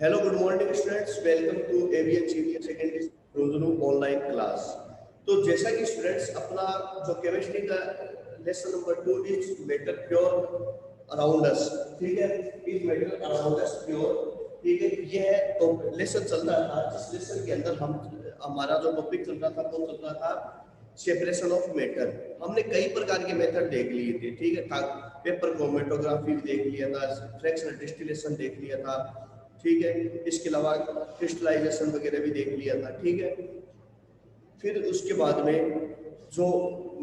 Hello good morning students, welcome to AVN senior secondary Rojnu online class. तो जैसा कि students अपना जो केमिस्ट्री का lesson number 2 is matter pure around us, ठीक है, is matter around us pure, ठीक है। यह तो लेसन चल रहा था जिस लेसन के अंदर हम हमारा जो टॉपिक चल रहा था वो चल रहा था सेपरेशन ऑफ मैटर। हमने कई प्रकार के मेथड देख लिए थे, ठीक है, था पेपर क्रोमेटोग्राफी भी देख लिया था, फ्रैक्शनल डिस्टिलेशन देख लिया था, ठीक है। इसके अलावा क्रिस्टलाइजेशन वगैरह भी देख लिया था, ठीक है। फिर उसके बाद में जो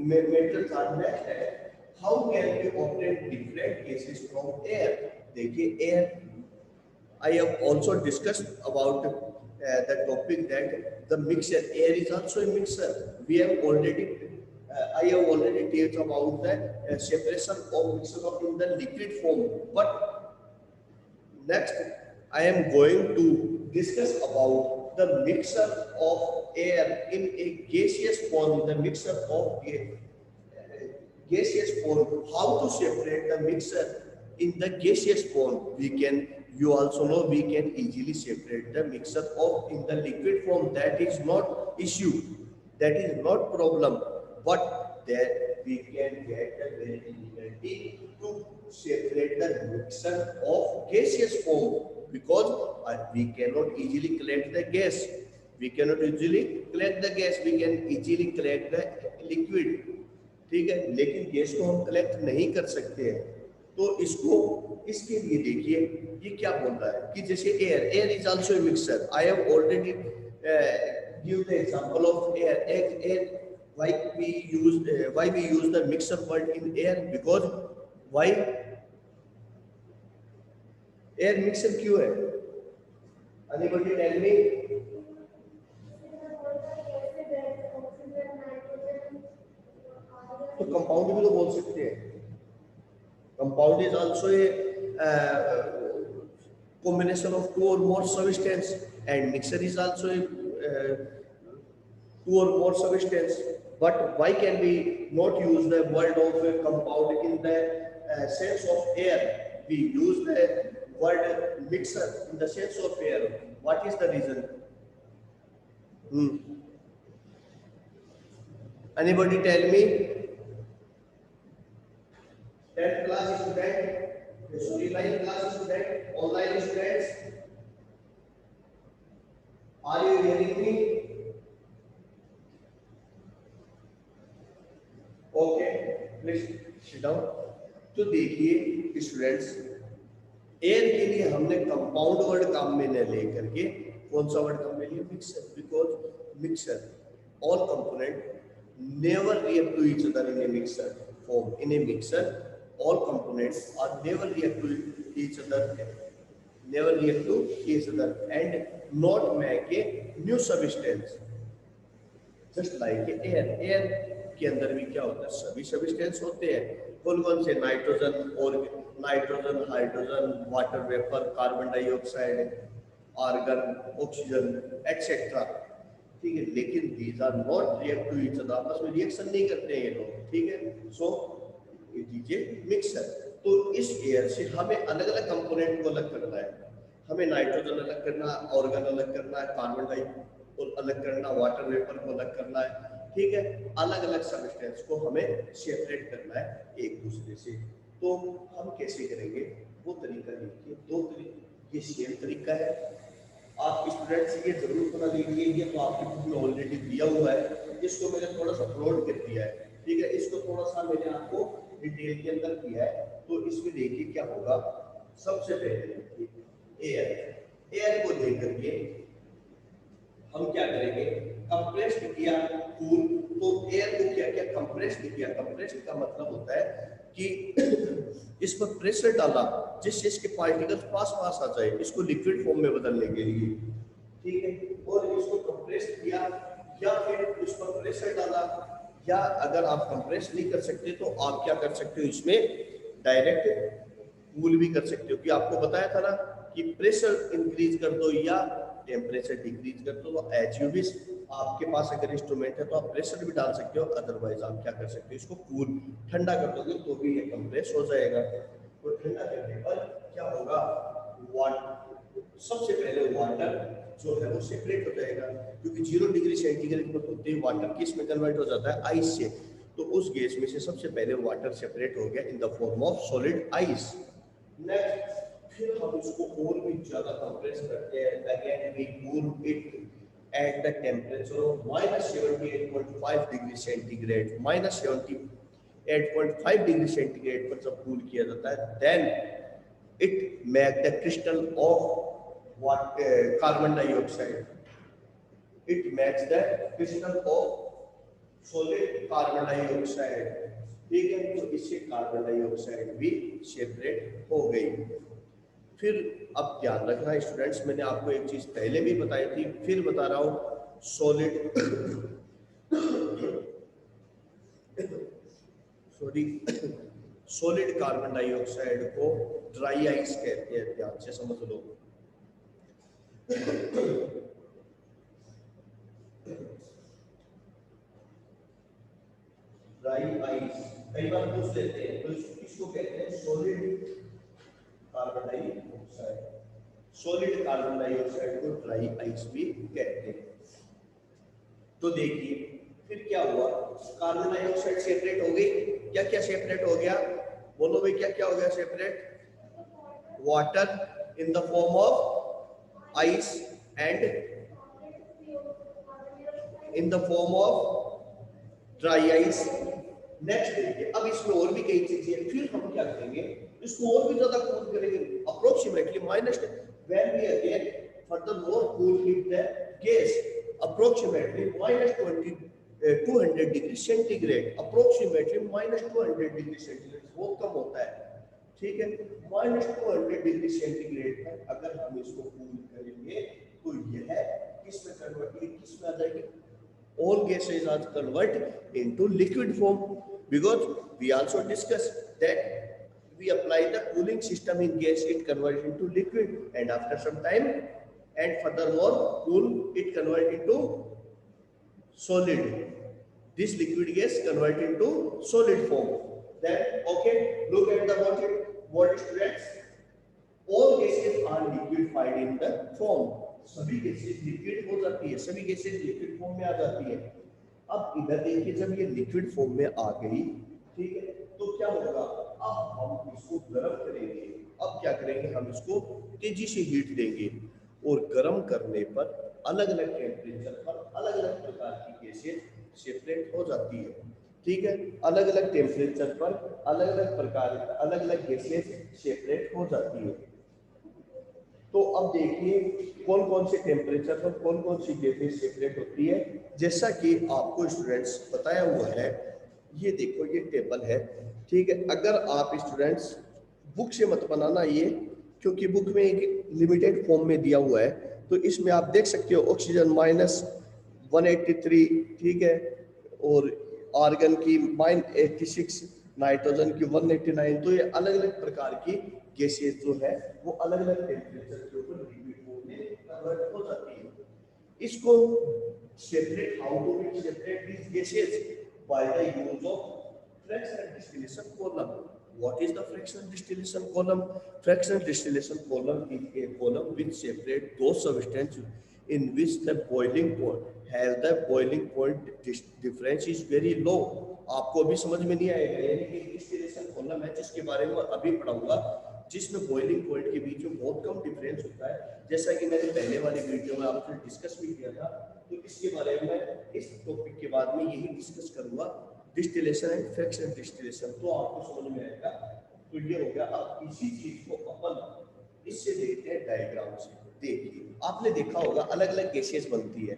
मेथड था नेक्स्ट है how can we operate different cases from air. देखिए air I have also discussed about the topic that the mixture air is also a mixture. We have already I have already talked about the separation of mixture of in the liquid form. But next, I am going to discuss about the mixture of air in a gaseous form, the mixture of gaseous form. How to separate the mixture in the gaseous form? You also know, we can easily separate the mixture of in the liquid form. That is not issue. That is not problem. But that we can get a very difficulty to separate the mixture of gaseous form because we cannot easily collect the gas. We cannot easily collect the gas. We can easily collect the liquid, ठीक है, लेकिन gas को हम collect नहीं कर सकते हैं। तो इसको इसके लिए देखिए ये क्या बोल रहा है कि जैसे air is also a mixture. I have already give the example of air why we use the mixer word in air because why air mixer क्यों है? Anybody tell me? तो कंपाउंड भी तो बोल सकते हैं। Compound is also a combination of two or more substance and mixture is also a two or more substance. But why can we not use the word of a compound in the sense of air? We use the word mixer in the sense of air. What is the reason? Anybody tell me? 10th class student, sorry, 9th class student, online students, are you hearing me? Okay, please sit down. तो देखिए students, air के लिए हमने compound word काम में न लेकर के कौन सा वर्ड काम में लिया? Mixer. Because mixer all component never react to each other in a mixer form. In a mixer, all components are never react to each other, and not make a new substance. Just like air. Air के अंदर भी क्या होता है? सभी substance होते हैं। कौन कौन से? नाइट्रोजन और nitrogen, hydrogen, water vapour, carbon dioxide, argon, oxygen etcetera, ठीक है। लेकिन these are not react to each other, आपस में रिएक्शन नहीं करते हैं ये लोग, ठीक है। So it is a mixer. तो इस एयर से हमें अलग अलग कंपोनेंट को अलग करना है। हमें नाइट्रोजन अलग करना है, ऑर्गन अलग करना है, कार्बन डाइऑक्साइड अलग करना, वाटर वेपर को अलग करना है, ठीक है। अलग अलग सब्सटेंस को हमें सेपरेट करना है एक दूसरे से। तो हम कैसे करेंगे वो तरीका देखिए। दो तरीके, ये सेम तरीका है। आप स्टूडेंट्स ये जरूर पता लीजिए, ये तो आपकी बुक में ऑलरेडी दिया हुआ है, इसको मैंने थोड़ा सा अपलोड कर दिया है, ठीक है। इसको थोड़ा सा मैंने आपको डिटेल के अंदर किया है। तो इसमें देखिए क्या होगा। सबसे पहले देखिए एयर को लेकर के हम क्या करेंगे? कंप्रेस्ड किया कूल, तो एयर को क्या किया? कंप्रेस्ड किया। कंप्रेस्ड का मतलब होता है कि इस पर प्रेशर डाला जिससे इसके पार्टिकल्स पास पास आ जाए, इसको लिक्विड फॉर्म में बदलने के लिए, ठीक है। और इसको कंप्रेस किया या फिर उस पर प्रेशर डाला, या अगर आप कंप्रेस नहीं कर सकते तो आप क्या कर सकते हो? इसमें डायरेक्ट कूल भी कर सकते हो। कि आपको बताया था ना कि प्रेशर इंक्रीज कर दो या टेम्परेचर डिक्रीज कर दो। तो एज यू विश, आपके पास अगर इंस्ट्रूमेंट है तो आप प्रेशर भी डाल सकते हो, अदरवाइज आप क्या कर सकते हो? इसको कूल ठंडा कर दोगे तो भी ये कंप्रेस हो जाएगा। तो ठंडा करने पर क्या होगा? सबसे पहले वाटर जो है वो सेपरेट हो जाएगा, क्योंकि 0 डिग्री सेंटीग्रेड पर होते ही वाटर किस में कन्वर्ट हो जाता है, आइस से। तो उस गैस में से सबसे पहले वाटर सेपरेट हो गया in the form of solid ice. Next फिर हम इसको और भी ज्यादा कंप्रेस करते हैं, again we cool it at the temperature of -78.5 degree centigrade, -78.5 degree centigrade पर जब कूल किया जाता है, then it make the crystal of what carbon dioxide, it makes the crystal of solid carbon dioxide. ठीक है, तो इससे कार्बन डाइऑक्साइड भी सेपरेट हो गई। फिर अब ध्यान रखना स्टूडेंट्स, मैंने आपको एक चीज पहले भी बताई थी, फिर बता रहा हूं, सॉलिड सॉलिड कार्बन डाइऑक्साइड को ड्राई आइस कहते हैं, ध्यान से समझ लो। ड्राई आइस कई बार पूछ लेते हैं, तो इसको कहते हैं solid carbon dioxide. Solid carbon dioxide को ड्राई आइस भी कहते हैं। तो देखिए फिर क्या हुआ, कार्बन डाइऑक्साइड सेपरेट हो गई। क्या क्या सेपरेट हो गया, बोलो भाई, क्या क्या हो गया separate? Water in the form of ice and in the form of dry ice. Next देखिए, अब इसमें और भी कई चीजें हैं, फिर हम क्या करेंगे, इसको और भी ज्यादा कूल करेंगे, approximately minus when we again furthermore cool heat the gas approximately -200 degree centigrade, approximately -200 degree centigrade, बहुत कम होता है। ठीक है, -200 डिग्री सेंटीग्रेड पर अगर हम इसको कूल करेंगे तो यह किस में आ जाएगी? All gases are converted into liquid form, because we also discussed that we apply the cooling system in gas, it converts into liquid, and after some time and furthermore cool, it convert into solid. This liquid gas convert into solid form. Then okay, look at the what students, all gases are liquefied in the form. सभी gases liquid हो जाती है, सभी gases liquid form में आ जाती है। अब इधर देखिए, जब ये लिक्विड फॉर्म में आ गई, ठीक है, तो क्या होगा, अब हम इसको गर्म करेंगे। अब क्या करेंगे, हम इसको तेजी से हीट देंगे, और गर्म करने पर अलग अलग टेम्परेचर पर अलग अलग प्रकार की गैसेज सेपरेट हो जाती है। ठीक है, अलग अलग टेम्परेचर पर अलग अलग प्रकार अलग अलग गैसेज सेपरेट हो जाती है। तो अब देखिए कौन कौन से टेम्परेचर पर कौन कौन सी गैसेज सेपरेट होती है। जैसा कि आपको स्टूडेंट्स बताया हुआ है, ये देखो ये टेबल है। ठीक है, अगर आप स्टूडेंट्स बुक से मत बनाना ये, क्योंकि बुक में एक लिमिटेड फॉर्म में दिया हुआ है, तो इसमें आप देख सकते हो ऑक्सीजन -183, ठीक है, और आर्गन की -86, नाइट्रोजन की 189। तो ये अलग अलग प्रकार की गैसेज जो है वो अलग अलग टेम्परेचर के ऊपर लिक्विड फॉर्म में कन्वर्ट हो जाती है। इसको separate, how to we separate this gases? By the use of fractional distillation column. What is the fractional distillation column? Fractional distillation column is a column which separates those substances in which the boiling point has the boiling point difference is very low. आपको अभी समझ में नहीं आएगा, यानी कि distillation column है जिसके बारे में अभी पढ़ाऊंगा, जिसमें बॉइलिंग पॉइंट के बीच में बहुत कम डिफरेंस होता है, जैसा कि मैंने पहले वाली वीडियो में आपसे डिस्कस भी किया था। तो इसके बारे में इस टॉपिक के बाद में यही डिस्कस करूंगा, डिस्टिलेशन एंड फ्रैक्शनल डिस्टिलेशन, तो आपको समझ में आएगा। तो ये हो गया। अब इसी चीज को अपन इससे देखते हैं डायग्राम से। देखिए, आपने देखा होगा अलग अलग गैसेस बनती है,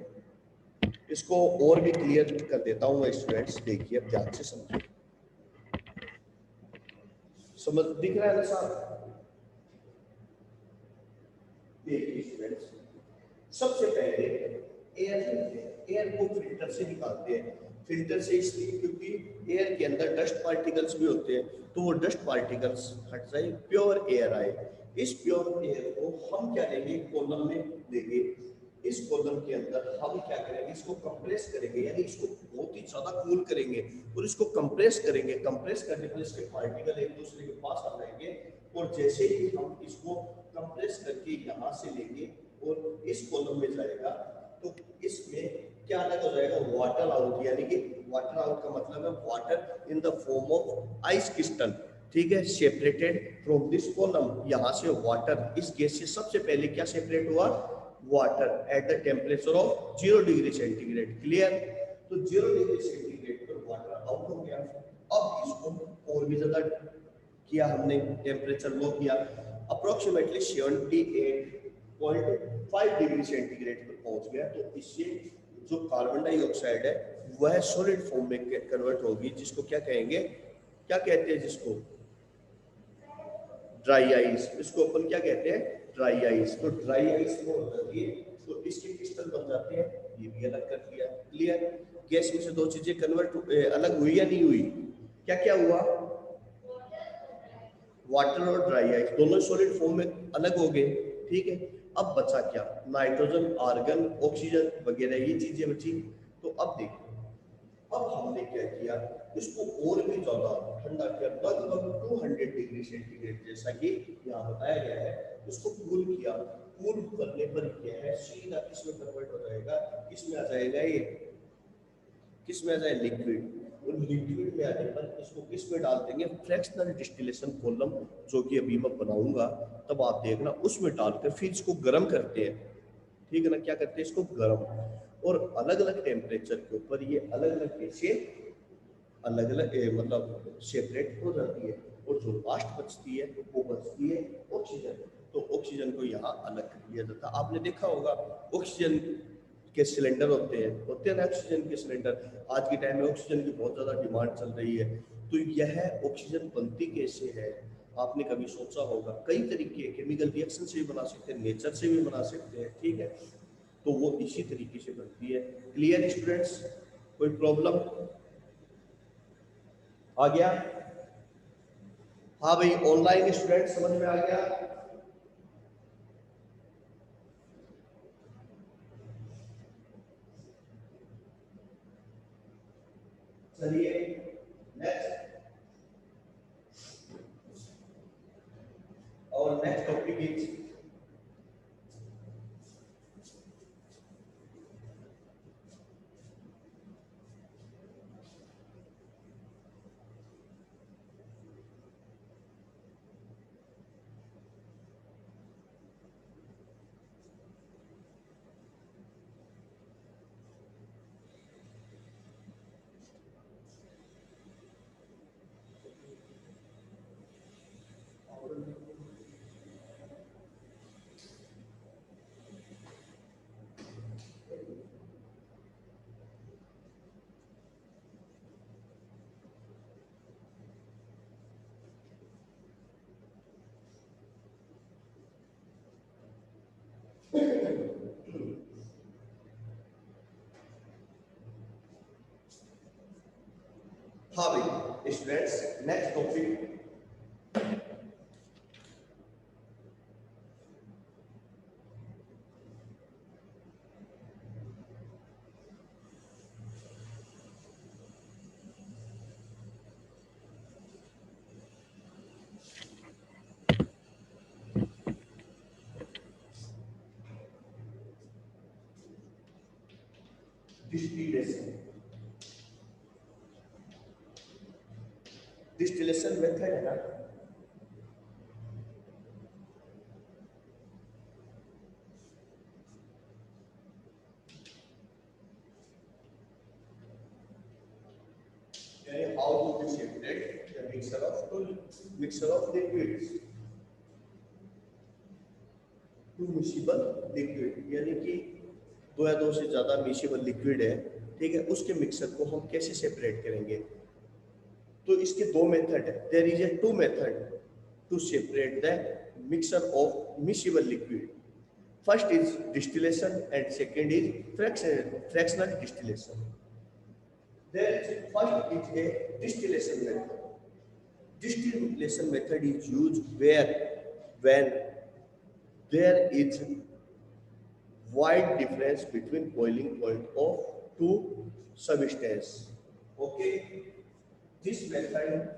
इसको और भी क्लियर कर देता हूँ मैं स्टूडेंट्स, देखिए अब ध्यान से समझिए। समझ दिख रहा है ना साहब? देखिए स्टूडेंट्स, सबसे पहले एयर को फिल्टर से निकालते हैं। फिल्टर से इसलिए क्योंकि एयर के अंदर डस्ट पार्टिकल्स भी होते हैं, तो वो डस्ट पार्टिकल्स हट जाए, प्योर एयर आए। इस प्योर एयर को हम क्या लेंगे, कॉलम में लेंगे। इस कॉलम के अंदर हम क्या करेंगे, इसको कंप्रेस करेंगे, यानी इसको बहुत ही ज्यादा कूल करेंगे और इसको कंप्रेस करेंगे। कंप्रेस करने पर इसके पार्टिकल एक दूसरे के पास आ जाएंगे, और जैसे ही हम इसको कंप्रेस करके यहाँ से लेके और इस कॉलम में जाएगा, तो इसमें क्या अलग हो जाएगा, वाटर आउट, यानी कि वाटर आउट का मतलब है water in the form of ice crystal, ठीक है, सेपरेटेड फ्रॉम दिस कॉलम। यहाँ से वाटर, इस गैस से सबसे पहले क्या सेपरेट हुआ, water at the temperature of 0 degree centigrade, clear. तो 0 डिग्री सेंटीग्रेड पर वाटर आउट हो गया। अब इसको और भी ज्यादा किया हमने, टेम्परेचर लो किया, अप्रोक्सीमेटली 78.5 डिग्री सेंटीग्रेड पर पहुंच गया। तो इससे जो कार्बन डाइऑक्साइड है वह सॉलिड फॉर्म में कन्वर्ट होगी, जिसको क्या कहेंगे, क्या कहते हैं जिसको, ड्राई आइस। इसको अपन क्या कहते हैं, ड्राई आइस। तो ड्राई आइस में हो जाती है, तो इसके क्रिस्टल बन जाते हैं, ये भी अलग कर दिया, क्लियर। गैस में से दो चीजें कन्वर्ट अलग हुई या नहीं हुई, क्या क्या हुआ, वाटर और ड्राई आइस दोनों सॉलिड फॉर्म में अलग हो गए, ठीक है। अब बचा क्या, नाइट्रोजन, आर्गन, ऑक्सीजन वगैरह ये चीजें बची। तो अब देखो, अब हमने क्या किया, इसको और भी ज्यादा ठंडा किया, लगभग 200 डिग्री सेंटीग्रेड, जैसा कि यहाँ बताया गया है। इसको कूल किया, कूल करने पर क्या है, सीधा किसमें कन्वर्ट हो जाएगा, किसमें आ जाएगा, ये किसमें आ जाए, लिक्विड। और लिक्विड में आने पर इसको किसमें डाल देंगे, फ्रैक्शनल डिस्टिलेशन कॉलम, जो कि अभी मैं बनाऊंगा, तब आप देखना, उसमें डालकर फिर इसको गर्म करते हैं, ठीक है ना, क्या करते हैं, इसको गर्म। और अलग अलग टेम्परेचर के ऊपर ये अलग अलग कैसे अलग अलग मतलब सेपरेट हो जाती है। और जो लास्ट बचती है वो बचती है ऑक्सीजन। तो ऑक्सीजन को यहाँ अलग कर दिया जाता है। आपने देखा होगा ऑक्सीजन के सिलेंडर होते हैं ना, ऑक्सीजन के सिलेंडर। आज के टाइम में ऑक्सीजन की बहुत ज़्यादा डिमांड चल रही है। तो यह ऑक्सीजन बनती कैसे है, आपने कभी सोचा होगा। कई तरीके केमिकल रिएक्शन से भी बना सकते हैं, नेचर से भी बना सकते हैं, ठीक है। तो वो इसी तरीके से बनती है। क्लियर स्टूडेंट्स, कोई प्रॉब्लम आ गया, हाँ भाई, ऑनलाइन स्टूडेंट समझ में आ गया। चलिए नेक्स्ट, और नेक्स्ट टॉपिक इज हाँ भाई students, next topic distillation. Distillation method है ना, how to be separate the mixture of liquids two miscible liquid, यानी कि दो या दो से ज्यादा मिसिबल लिक्विड है, ठीक है, उसके मिक्सर को हम कैसे सेपरेट करेंगे। तो इसके दो मेथड है, there is a two method to separate the mixture of miscible liquid. First is distillation and second is fractional distillation. There is first is a distillation method. Distillation method is used where when there is wide difference between boiling point of two substance. Okay, this method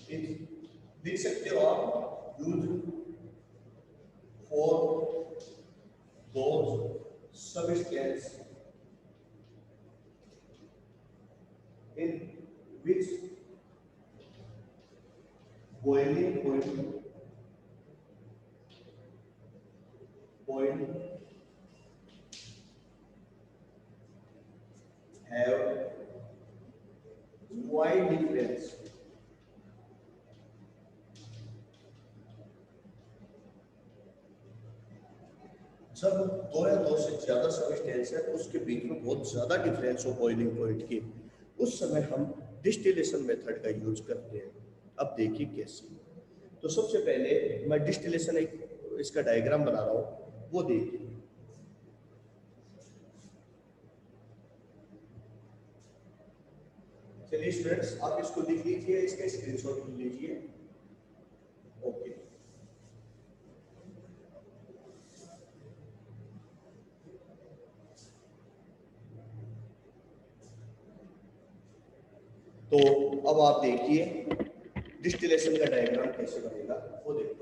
लिख सकते हो आप, use for those substance in which boiling point have wide difference. जब दो या दो से ज्यादा सबस्टेंस है तो उसके बीच में बहुत ज्यादा डिफरेंस हो बॉइलिंग पॉइंट के, उस समय हम डिस्टिलेशन मेथड का यूज करते हैं। अब देखिए कैसे। तो सबसे पहले मैं डिस्टिलेशन एक इसका डायग्राम बना रहा हूं, वो देखिए। चलिए स्टूडेंट्स, आप इसको लिख लीजिए, इसका स्क्रीनशॉट ले लीजिए। ओके, तो अब आप देखिए डिस्टिलेशन का डायग्राम कैसे बनेगा, वो देखिए।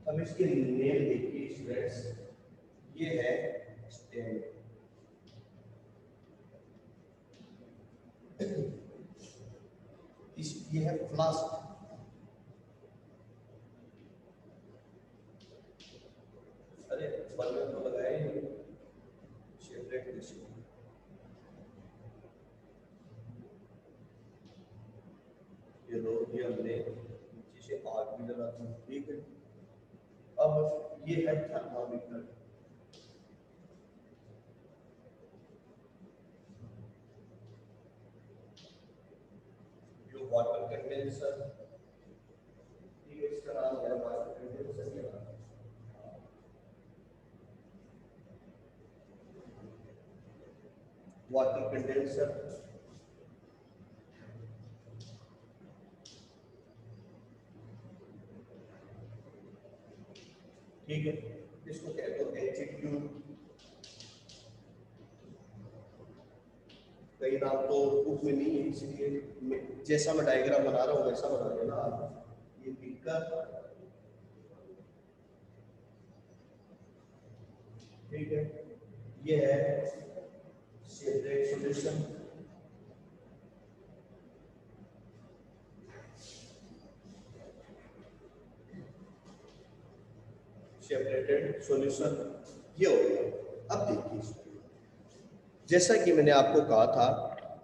अब इसके नेम देखिए स्टूडेंट्स, ये है स्टैंड, ये है फ्लास्क। अरे बल्ब तो लगाए नहीं, सेपरेट दिशा। ये लो, ये हमने नीचे से आग भी लगा दी, ठीक है। अब ये है थर्मामीटर, जो वाटर कंडेंसर, ठीक है, इसका नाम है वाटर कंडेंसर के नाम। वाटर कंडेंसर, ठीक है, इसको कहते हैं एचक्यू। कई नाम तो बुक में नहीं है, इसलिए जैसा मैं डायग्राम बना रहा हूँ वैसा बना देना आप। ये बीकर, ठीक है, ये है सेपरेट सॉल्यूशन, सेपरेटेड सॉल्यूशन, ये हो गया। अब देखिए, जैसा कि मैंने आपको कहा था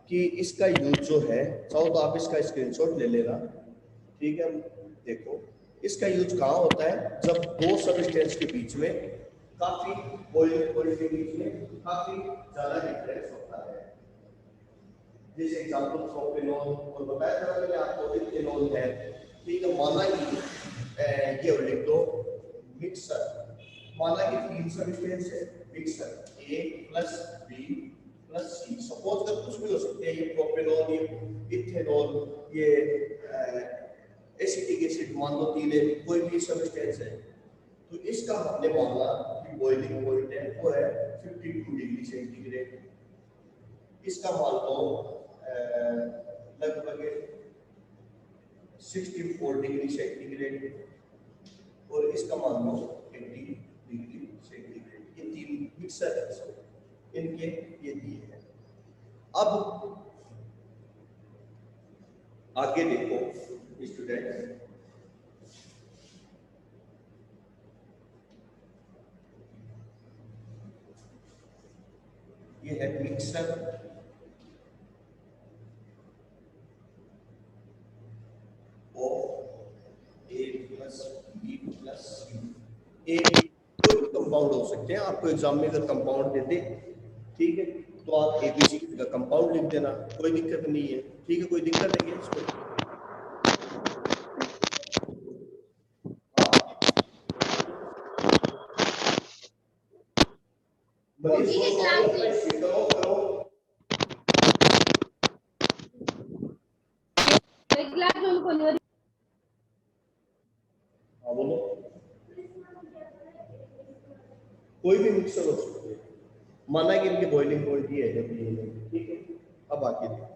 कि इसका यूज जो है, चाहो तो आप इसका स्क्रीनशॉट ले लेना, ठीक है। देखो इसका यूज कहाँ होता है, जब दो सबस्टेंस के बीच में काफी बॉइलिंग पॉइंट के बीच में काफी ज्यादा डिफरेंस होता है। जैसे एग्जांपल प्रोपेनॉल और बताया था मैंने आपको इथेनॉल है, ठीक है। माना कि ये लिख दो मिक्सर, माना कि तीन सबस्टेंस है मिक्सर ए प्लस बी प्लस सी, सपोज कर कुछ भी हो सकते हैं, ये प्रोपेनॉल, ये इथेनॉल, ये एसिटिक एसिड मान लो तीन है, कोई भी सबस्टेंस है। तो इसका हमने माना कि बॉइलिंग पॉइंट है वो है 52 डिग्री सेंटीग्रेड, इसका मान लो लगभग 64 डिग्री सेंटीग्रेड, और इसका मान लो 80 डिग्री सेंटीग्रेड। ये तीन मिक्सर है, इनके ये दिए हैं। अब आगे देखो स्टूडेंट, ये है mixture of A plus B plus C. A कोई भी कंपाउंड हो सकते हैं, आपको एग्जाम में अगर कंपाउंड देते, ठीक है, तो आप एबीसी का कंपाउंड लिख देना, कोई दिक्कत नहीं है, ठीक है। कोई दिक्कत है क्या इसको? बोलो, कोई भी मिक्सर हो सकती है, माना कि इनके बॉइलिंग पॉइंट ये है, ठीक है। अब आगे देखो,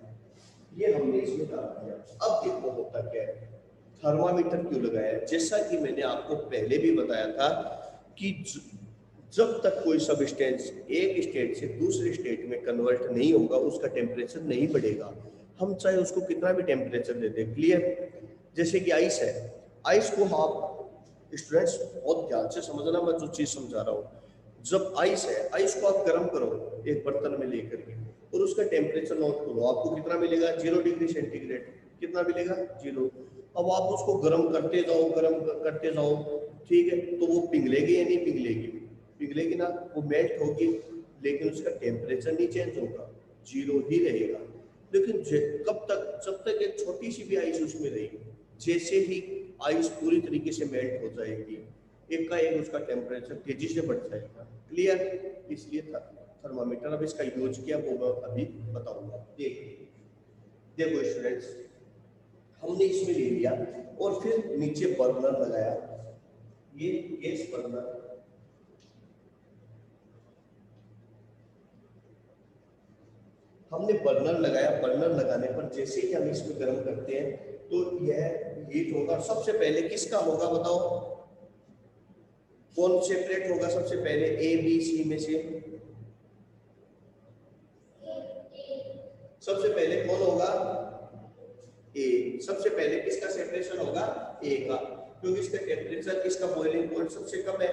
ये हमने इसमें डाल दिया। अब देखो होता क्या है, थर्मामीटर क्यों लगाया है? जैसा कि मैंने आपको पहले भी बताया था कि जब तक कोई सबस्टेंस एक स्टेट से दूसरे स्टेट में कन्वर्ट नहीं होगा, उसका टेम्परेचर नहीं बढ़ेगा, हम चाहे उसको कितना भी टेम्परेचर दे दें। क्लियर? जैसे कि आइस है, आइस को आप स्टूडेंट्स बहुत ध्यान से समझना, मैं जो चीज समझा रहा हूँ। जब आइस है, आइस को आप गर्म करो एक बर्तन में लेकर के, और उसका टेम्परेचर नोट करो, आपको कितना मिलेगा? 0 डिग्री सेंटीग्रेड। कितना मिलेगा? 0। अब आप उसको गर्म करते जाओ, गर्म करते जाओ, ठीक है, तो वो पिघलेगी या नहीं पिघलेगी? पिघलेगी ना, वो मेल्ट होगी, लेकिन उसका टेम्परेचर नहीं चेंज होगा, 0 ही रहेगा। लेकिन कब तक? जब तक एक छोटी सी भी आइस उसमें रहेगी। जैसे ही आइस पूरी तरीके से मेल्ट हो जाएगी, एक का एक उसका टेम्परेचर तेजी से बढ़ जाएगा। क्लियर? इसलिए थर्मामीटर। अब इसका यूज किया वो मैं अभी बताऊंगा। देखो स्टूडेंट्स, हमने इसमें ले लिया और फिर नीचे बर्नर लगाया, ये गैस बर्नर, हमने बर्नर लगाया। बर्नर लगाने पर जैसे ही हम इसमें गर्म करते हैं तो यह हीट होगा। सबसे पहले किसका होगा बताओ? कौन सेपरेट होगा सबसे पहले ए बी सी में से? सबसे पहले कौन होगा? ए। सबसे पहले किसका सेपरेशन होगा? ए का, क्योंकि इसका टेम्परेचर, इसका बॉइलिंग पॉइंट सबसे कम है,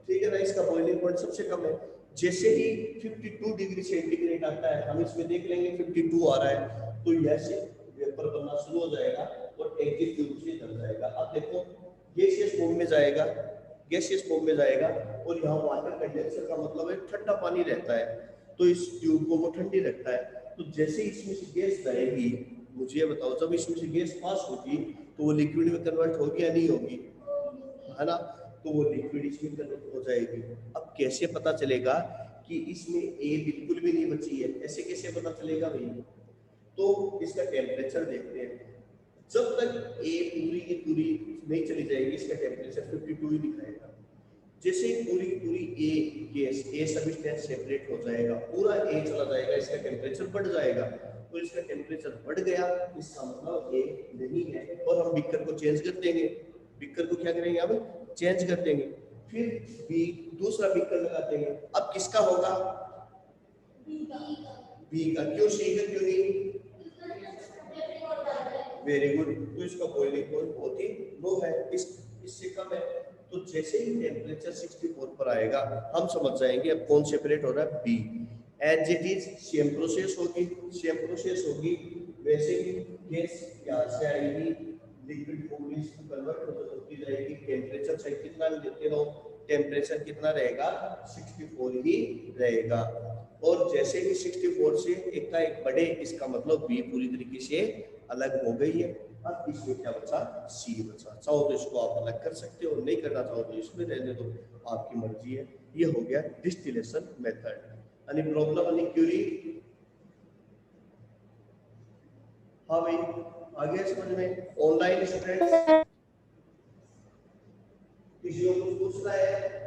ठीक है ना, इसका बॉइलिंग पॉइंट सबसे कम है। जैसे ही 52 डिग्री सेंटीग्रेड आता है, हम इसमें देख लेंगे 52 आ रहा है, तो यह से वेपर बनना शुरू हो जाएगा और एग्जिट ट्यूब से जल जाएगा। अब देखो गैसियस फॉर्म में जाएगा, गैसियस फॉर्म में जाएगा, और यहाँ वाटर कंडेंसर का मतलब है ठंडा पानी रहता है, तो इस ट्यूब को वो ठंडी रखता है। तो जैसे इसमें से गैस जाएगी, मुझे ये बताओ, जब इसमें से गैस पास होगी तो वो लिक्विड में कन्वर्ट होगी या नहीं होगी? है ना, तो वो लिक्विड इसमें कन्वर्ट हो जाएगी। अब कैसे पता चलेगा कि इसमें ए बिल्कुल भी नहीं बची है? ऐसे कैसे पता चलेगा भाई? तो इसका टेम्परेचर देखते हैं। जब तक ए पूरी की पूरी नहीं चली जाएगी, इसका टेम्परेचर 52 ही दिखाएगा। जैसे ही पूरी पूरी ए गैस ए सब्सटेंस सेपरेट हो जाएगा, पूरा ए चला जाएगा, इसका टेम्परेचर बढ़ जाएगा। तो इसका टेम्परेचर बढ़ गया, इसका मतलब ए नहीं है, और हम बीकर को चेंज कर देंगे। बीकर को क्या करेंगे, अब चेंज कर देंगे। फिर बी दूसरा बीकर लगा देंगे। अब किसका होगा, बी का। क्यों सी का क्यों नहीं? Very good. तो इसका बॉइलिंग पॉइंट बहुत ही लो है, इससे कम है। तो जैसे ही टेम्परेचर 64 पर आएगा, हम समझ जाएंगे अब कौन सेपरेट हो रहा है, B. As it is same process होगी, सेम प्रोसेस होगी। वैसे ही गैस यहाँ से आएगी, लिक्विड फॉर्म में कन्वर्ट होती जाएगी। टेम्परेचर चाहे कितना भी देते रहो, टेम्परेचर कितना रहेगा, 64 ही रहेगा। और जैसे ही 64 से एक का एक बढ़े, इसका मतलब बी पूरी तरीके से अलग हो गई है। अब इसमें क्या बचा, सी बचा। चाहो तो इसको आप अलग कर सकते हो, नहीं करना चाहो तो इसमें रहने दो, आपकी मर्जी है। ये हो गया distillation method. Any problem, any Curie? हाँ भाई, आगे समझ में? ऑनलाइन स्टूडेंट्स किसी को कुछ पूछना है?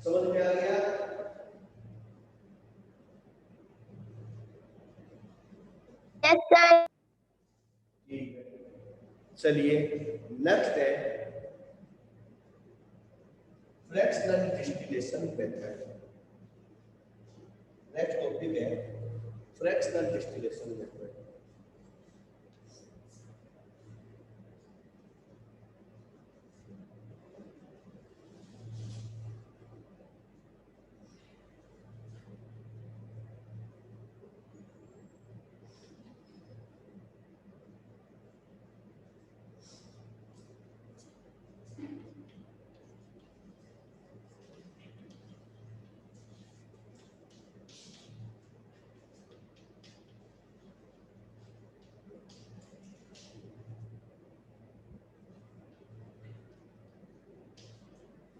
समझ में आ गया? Yes sir. ठीक है, चलिए नेक्स्ट है fractional distillation method. Next topic है fractional distillation method.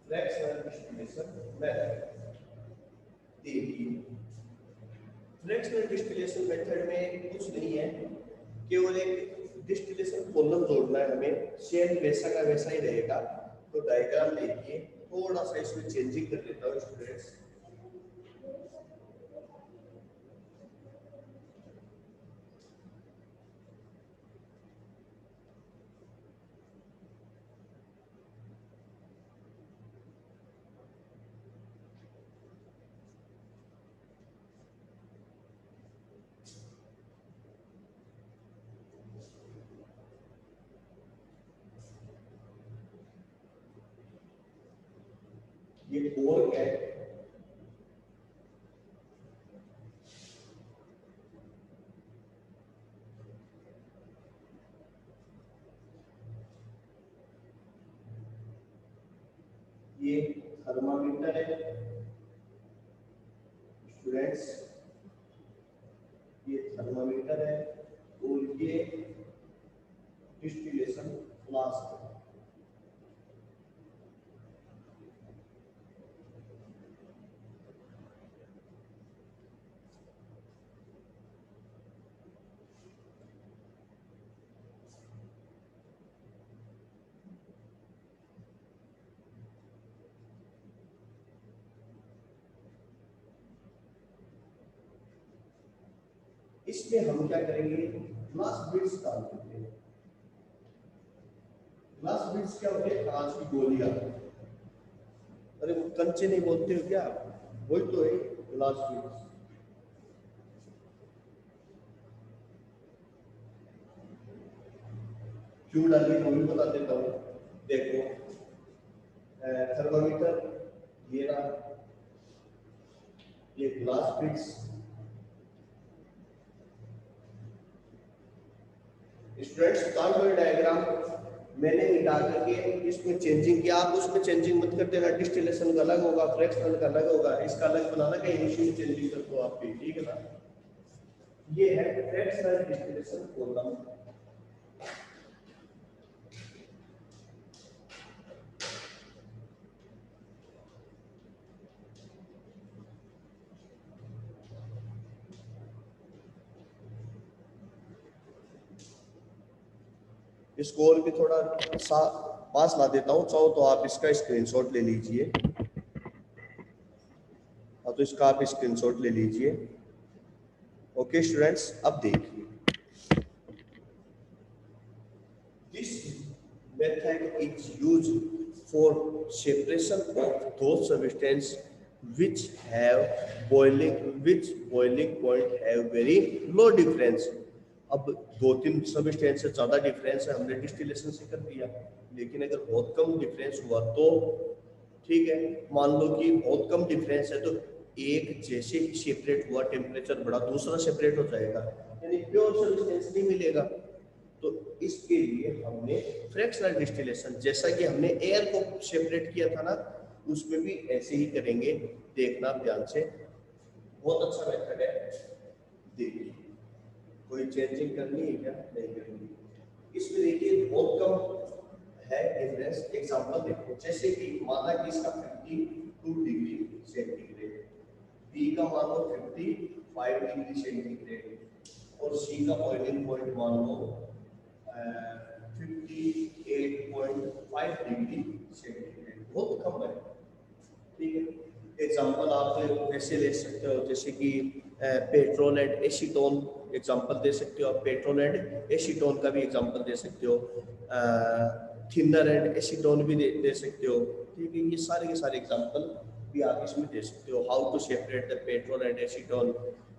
Fractional distillation method देखिए। फ्रैक्शनल डिस्टिलेशन मेथड में कुछ नहीं है, केवल एक डिस्टिलेशन कॉलम जोड़ना है हमें। सेम वैसा का वैसा ही रहेगा। तो डायग्राम देखिए, थोड़ा सा इसमें चेंजिंग कर देता हूँ स्टूडेंट्स। ये कोर है, ये थर्मामीटर है स्टूडेंट्स, ये थर्मामीटर है, और ये डिस्टिलेशन फ्लास्क है। इसमें हम क्या करेंगे, ग्लास बीड्स डाल देते हैं। ग्लास बीड्स क्या होते हैं, कांच की गोलियां। अरे वो कंचे नहीं बोलते हो क्या, वही तो है ग्लास बीड्स। क्यों डाली वो भी बता देता हूँ। देखो, थर्मामीटर ये रहा, ये glass beads. Students carbon diagram मैंने मिटा करके इसमें चेंजिंग किया, आप उसमें चेंजिंग मत कर देना। डिस्टिलेशन का अलग होगा, फ्रैक्शनल का अलग होगा, इसका अलग बनाना, कहीं इसी में चेंजिंग कर दो आप भी, ठीक है ना। ये है फ्रैक्शनल डिस्टिलेशन कॉलम। इसको और भी थोड़ा सा पास ला देता हूँ, चाहो तो आप इसका स्क्रीनशॉट ले लीजिए। हाँ, तो इसका आप स्क्रीनशॉट ले लीजिए। ओके स्टूडेंट्स, अब देखिए, this method is used for separation of those substances which have boiling point have very low difference। अब दो तीन सबस्टेंस से ज्यादा डिफरेंस है, हमने डिस्टिलेशन से कर दिया, लेकिन अगर बहुत कम डिफरेंस हुआ तो ठीक है, मान लो कि बहुत कम डिफरेंस है तो एक जैसे ही सेपरेट हुआ टेम्परेचर बढ़ा, दूसरा सेपरेट हो जाएगा, यानी प्योर सब्सटेंस नहीं मिलेगा। तो इसके लिए हमने फ्रैक्शनल डिस्टिलेशन, जैसा कि हमने एयर को सेपरेट किया था ना, उसमें भी ऐसे ही करेंगे, देखना आप ध्यान से, बहुत अच्छा मेथड है। देखिए, कोई चेंजिंग करनी है क्या? नहीं करनी। इसमें देखिए बहुत कम है डिफरेंस। एग्जांपल देखो, जैसे कि माना कि इसका 52 डिग्री सेंटीग्रेड, बी का मान लो 55 डिग्री सेंटीग्रेड और सी का बॉइलिंग पॉइंट मान लो 58.5 डिग्री सेंटीग्रेड, बहुत कम है। ठीक है, एग्जांपल आप ऐसे ले सकते हो, जैसे कि पेट्रोल एंड एसीटोन एग्जांपल दे सकते हो आप, पेट्रोल एंड एसीटोन का भी एग्जांपल दे सकते हो, थिनर एंड एसीटोन भी दे सकते हो। ठीक है, ये सारे के सारे एग्जांपल भी आप इसमें दे सकते हो, how to separate the petrol and acetone.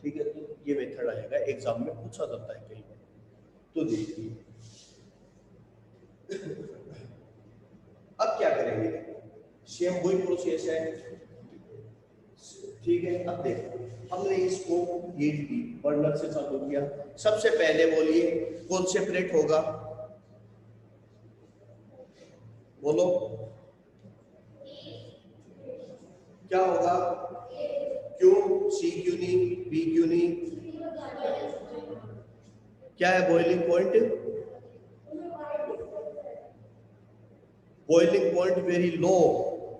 ठीक है, तो ये मेथड आएगा, एग्जाम में पूछा जाता है कई बार। तो देखिए अब क्या करेंगे, सेम वही प्रोसेस है। ठीक है, अब देखो, हमने इसको हीट दी, बर्नर से चालू किया, सबसे पहले बोलिए कौन सेपरेट होगा, बोलो क्या होगा? क्यों? सी क्यों नहीं, बी क्यों नहीं? क्या है boiling point? Boiling point very low,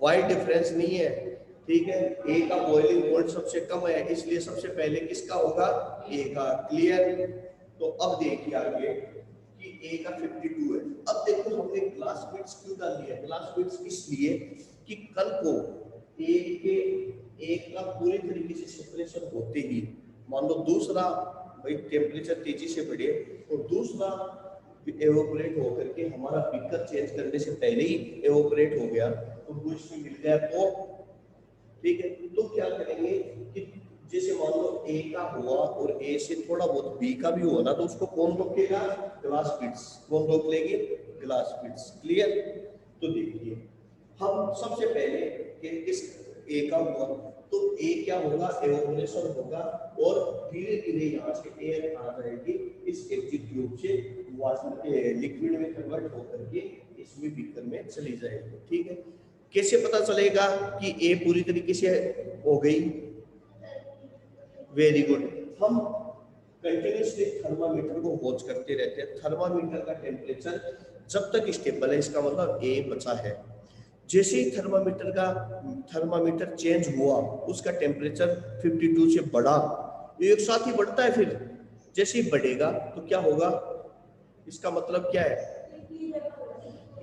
wide difference नहीं है। ठीक है, ए का बॉइलिंग पॉइंट सबसे कम है, इसलिए सबसे पहले किसका होगा? ए का। क्लियर? तो अब देखिए आगे कि ए का 52 है। अब देखो हमने ग्लास बिट्स क्यों डाल दिया? ग्लास बिट्स इसलिए कि कल को एक का पूरी तरीके से सेपरेशन होते ही मान लो दूसरा भाई टेम्परेचर तेजी से बढ़े और दूसरा एवोपरेट होकर के हमारा बीकर चेंज करने से पहले ही एवोपरेट हो गया, तो वो इसमें मिल गया तो ठीक है, तो क्या करेंगे कि जैसे मान लो ए का हुआ और ए से थोड़ा बहुत बी का भी हुआ ना, तो उसको कौन रोकेगा? Glass bits. कौन रोक लेगी? Glass bits. क्लियर? तो देखिए, हम सबसे पहले इस ए का हुआ तो ए क्या होगा? एवोपरेशन होगा और धीरे धीरे यहाँ से एयर आ जाएगी, इस एग्जिट ट्यूब से वाटर लिक्विड में कन्वर्ट होकर के इसमें बीकर में चली जाएगी। ठीक है, कैसे पता चलेगा कि ए पूरी तरीके से हो गई? वेरी गुड, हम कंटिन्यूसली थर्मामीटर को वॉच करते रहते हैं। थर्मामीटर का टेम्परेचर जब तक स्टेबल है, इसका मतलब ए बचा है। जैसे ही थर्मामीटर चेंज हुआ, उसका टेम्परेचर 52 से बढ़ा, एक साथ ही बढ़ता है, फिर जैसे ही बढ़ेगा तो क्या होगा? इसका मतलब क्या है?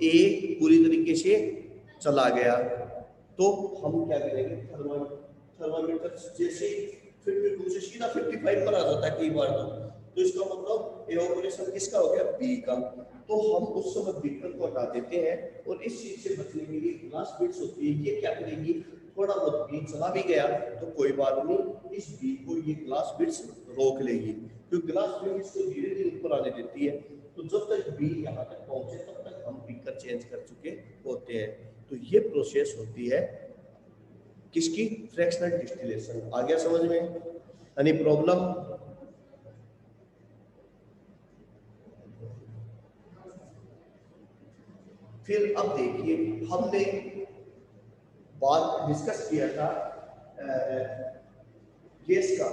ए पूरी तरीके से चला गया। तो हम क्या करेंगे? थर्मामीटर जैसे 52 से सीधा 55 पर आ जाता है कई बार, तो इसका मतलब एवोपरेशन किसका हो गया? बी का। तो हम उस समय बीकर को हटा देते हैं और इस चीज से बचने के लिए ग्लास बिट्स होती है, ये क्या करेगी? थोड़ा बहुत बी चला भी गया तो कोई बात नहीं, इस बी को ये ग्लास बिट्स रोक लेगी, क्योंकि ग्लास बिट इसको धीरे धीरे ऊपर आने देती है। तो जब तक बी यहाँ तक पहुंचे तब तक हम बीकर चेंज कर चुके होते हैं। तो ये प्रोसेस होती है किसकी? Fractional distillation. आ गया समझ में? Any problem? फिर अब देखिए, हमने बात डिस्कस किया था गैस का,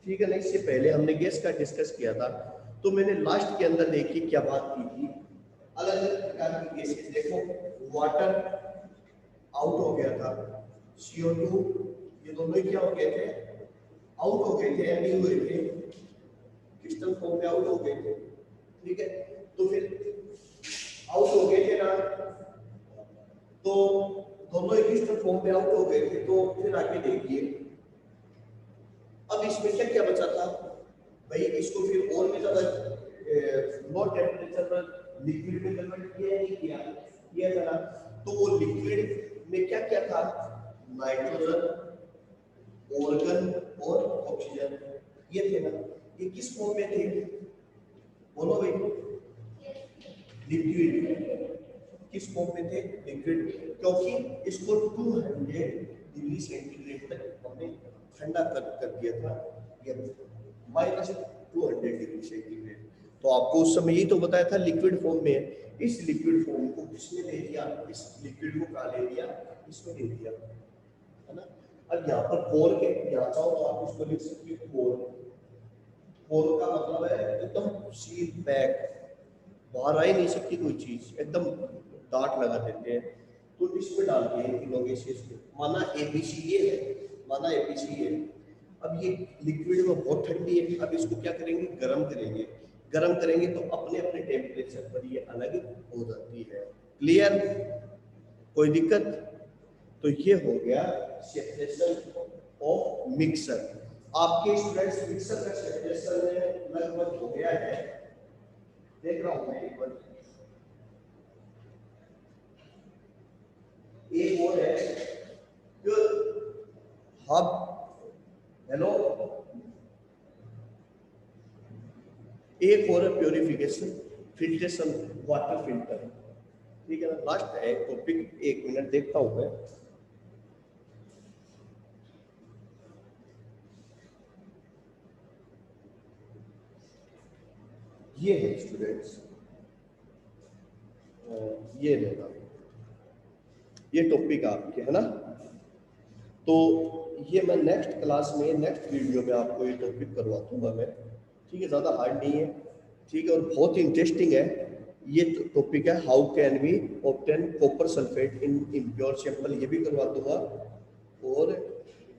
ठीक है ना? इससे पहले हमने गैस का डिस्कस किया था, तो मैंने लास्ट के अंदर देखिए क्या बात की थी, अलग अलग प्रकार की गैसेस। देखो, वाटर आउट हो गया था, CO2 ये दोनों ही क्या हो गए थे? आउट हो गए थे, नहीं हुए थे, क्रिस्टल फॉर्म में आउट हो गए थे। ठीक है, तो फिर आउट हो गए थे ना, तो दोनों इक्विस्टल फॉर्म में आउट हो गए थे, तो फिर आगे देखिए अब इसमें क्या क्या बचा था भाई, इसको फिर और भी ज्यादा लो टेम्परेचर पर लिक्विड में कन्वर्ट किया या नहीं किया, किया था ना। तो वो लिक्विड में क्या क्या था, नाइट्रोजन, ऑर्गन और ऑक्सीजन, ये थे ना। ये किस फॉर्म में थे, बोलो भाई, लिक्विड। किस फॉर्म में थे, लिक्विड, क्योंकि इसको 200 डिग्री सेंटीग्रेड तक हमने ठंडा कर दिया था, ये -200 डिग्री सेंटीग्रेड। तो आपको उस समय यही तो बताया था लिक्विड फॉर्म में है। इस लिक्विड फॉर्म को किसने ले लिया, इस लिक्विड को कहाँ ले लिया, इसमें ले लिया, है ना। अब यहाँ पर कोर के यहाँ चाहो तो आप इसको लिख सकते हो कोर। कोर का मतलब है एकदम सील पैक, बाहर आ ही नहीं सकती कोई चीज, एकदम डाट लगा देते हैं। तो इसमें डालते हैं तीनों गैसेस को, माना एबीसी ये है, माना एबीसी है। अब ये लिक्विड में बहुत ठंडी है, अब इसको क्या करेंगे, गर्म करेंगे। गर्म करेंगे तो अपने अपने टेम्परेचर पर ये अलग हो जाती है। क्लियर, कोई दिक्कत। तो ये हो गया सेपरेशन ऑफ मिक्सर। आपके स्टूडेंट्स मिक्सर का सेपरेशन में लगभग हो गया है, देख रहा हूं मैं एक बार। एक और है हब, हेलो, एक और प्योरिफिकेशन फिल्ट्रेशन, वाटर फिल्टर, ठीक है ना। लास्ट है टॉपिक, 1 मिनट देखता हूं मैं। ये है स्टूडेंट्स, ये लेना, ये टॉपिक आपके है ना। तो ये मैं नेक्स्ट क्लास में, नेक्स्ट वीडियो में आपको ये टॉपिक करवा दूंगा मैं, ठीक है। ज़्यादा हार्ड नहीं है, ठीक है, और बहुत ही इंटरेस्टिंग है। ये टॉपिक है how can we obtain copper sulphate in impure sample, ये भी करवा दूंगा, और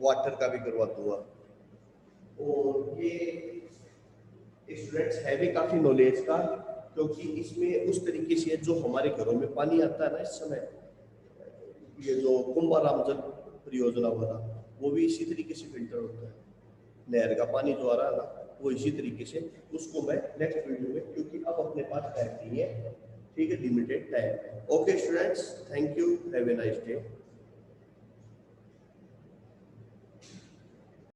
वाटर का भी करवा दूंगा। और ये स्टूडेंट्स है भी काफ़ी नॉलेज का, क्योंकि इसमें उस तरीके से जो हमारे घरों में पानी आता है ना इस समय, ये जो कुंभाराम जल परियोजना वाला, वो भी इसी तरीके से फिल्टर होता है। नहर का पानी जो आ रहा है ना, वो इसी तरीके से। उसको मैं नेक्स्ट वीडियो में, क्योंकि अब अपने पास टाइम नहीं है, ठीक है, लिमिटेड टाइम है। Okay students, thank you, have a nice day.